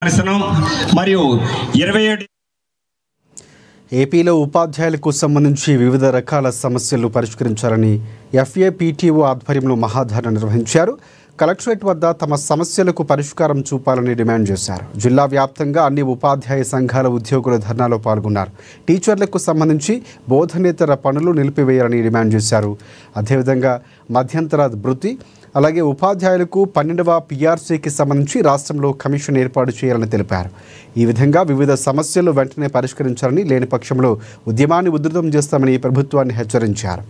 మరియు 27 ఏపీలో ఉపాధ్యాయులకు సంబంధించి వివిధ రకాల సమస్యలు పరిష్కరించాలని ఎఫ్ఏపీటీఓ ఆధ్వర్యంలో మహాధరణ నిర్వహించారు. కలెక్టరేట్ వద్ద తమ సమస్యలకు పరిష్కారం చూపాలని డిమాండ్ చేశారు. జిల్లా వ్యాప్తంగా అన్ని ఉపాధ్యాయ సంఘాల ఉద్యోగులు ధర్నాలో పాల్గొన్నారు. టీచర్లకు సంబంధించి బోధనేతర పనులు నిలిపివేయాలని డిమాండ్ చేశారు. అదేవిధంగా మధ్యంతర భృతి అలాగే ఉపాధ్యాయులకు 12వ పీఆర్సీకి సంబంధించి రాష్ట్రంలో కమిషన్ ఏర్పాటు చేయాలని తెలిపారు. ఈ విధంగా వివిధ సమస్యలు వెంటనే పరిష్కరించాలని, లేని పక్షంలో ఉద్యమాన్ని ఉధృతం చేస్తామని ప్రభుత్వాన్ని హెచ్చరించారు.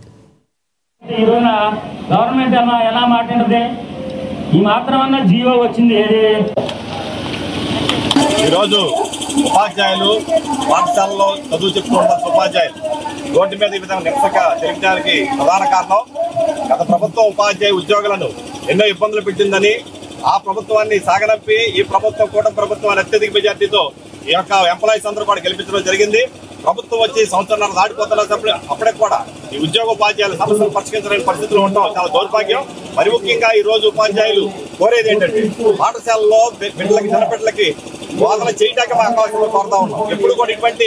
ఈరోజు ఉపాధ్యాయులు పాఠశాలలో చదువు చెప్తున్న ఉపాధ్యాయులు రోడ్డు మీద ఈ విధంగా నిరసక తిరగడానికి ప్రధాన కారణం గత ప్రభుత్వం ఉపాధ్యాయ ఉద్యోగులను ఎన్నో ఇబ్బందులు పెట్టిందని, ఆ ప్రభుత్వాన్ని సాగనంపి ఈ ప్రభుత్వం కూడా ప్రభుత్వాన్ని అత్యధిక మెజార్టీతో ఈ యొక్క ఎంప్లాయీస్ అందరూ కూడా గెలిపించడం జరిగింది. ప్రభుత్వం వచ్చి సంవత్సరాలు దాటిపోతున్నప్పుడు అప్పటికి కూడా ఈ ఉద్యోగోపాధ్యాయుల సమస్యలు పరిష్కరించలేని పరిస్థితులు ఉండటం చాలా దౌర్భాగ్యం. మరి ముఖ్యంగా ఈ రోజు ఉపాధ్యాయులు కోరేది ఏంటంటే పాఠశాలలో చిన్నపిల్లలకి బోధన చేయడానికి మా అవకాశంలో కోరుతా ఉన్నాం. ఎప్పుడు కూడా ఇటువంటి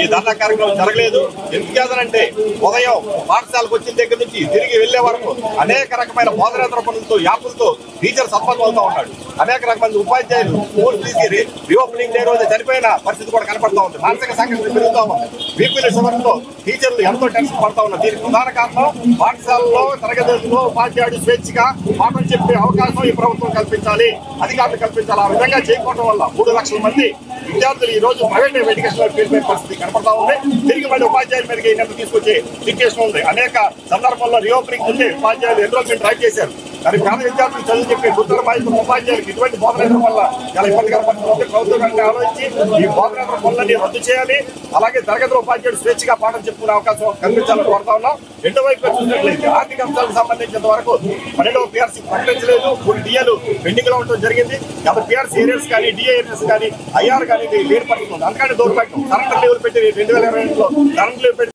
ఈ ధర్నా కార్యక్రమం జరగలేదు. ఎందుకంటే ఉదయం పాఠశాలకు వచ్చిన దగ్గర నుంచి తిరిగి వెళ్లే వరకు అనేక రకమైన బోధనేతర పనులతో యాప్లతో టీచర్ సత్పథమవుతా ఉన్నాడు. అనేక రకమైన ఉపాధ్యాయులు స్కూల్ తీసి రీఓపెనింగ్ డే రోజు చనిపోయిన పరిస్థితి కూడా కనపడతా ఉంది. మానసిక సంఘటన పెరుగుతా ఉంది. బీపీల షుగర్తో టీచర్లు ఎంతో టెన్షన్ పడతా ఉన్నారు. దీనికి ప్రధాన కారణం పాఠశాలలో తరగతుల్లో ఉపాధ్యాయుడు స్వేచ్ఛగా పాఠం చెప్పే అవకాశం ఈ ప్రభుత్వం కల్పించాలి, అధికారులు కల్పించాలి. ఆ విధంగా చేయకపోవడం వల్ల 3 లక్షల మంది విద్యార్థులు ఈ రోజు ప్రైవేట్ ఎడ్యుకేషన్ వెళ్ళిపోయే పరిస్థితి కనపడతా ఉంది. తిరిగి మళ్ళీ ఉపాధ్యాయుల మీదకి ఈ తీసుకొచ్చే సిచ్యువేషన్ ఉంది. అనేక సందర్భాల్లో రీఓపెనింగ్ ఉంటే ఉపాధ్యాయులు ఎన్రోల్మెంట్ డ్రైవ్ చేశారు. కానీ పేద విద్యార్థులు చదువు చెప్పే గుర్తుల బాధ్యత ఉపాధ్యాయులకు ఇటువంటి బోధనేతర వల్ల చాలా ఇబ్బంది కనపడుతుంది. ప్రభుత్వం వెంటనే ఆలోచించి ఈ బోధనేతర పనులన్నీ రద్దు చేయాలి. అలాగే తరగతిలో ఉపాధ్యాయుడు స్వేచ్ఛగా పాఠం చెప్పుకునే అవకాశం కల్పించాలని కోరుతా ఉన్నాం. రెండో వైపు చూసినట్లయితే ఆర్థిక అంశాలకు సంబంధించినంత వరకు 12వ పీఆర్సీ ప్రకటించలేదు. 3 డిఏలు పెండింగ్ లో ఉండడం జరిగింది. గత పీఆర్సీ ఏరియర్స్ కానీ, డిఏ ఏరియర్స్ కానీ, ఐఆర్ కానీ లేని పరిస్థితి ఉంది. అందుకని దౌర్భాగ్యం. కరెంట్ లీవులు పెట్టి 2022లో కరెంట్ లీవ్ పెట్టి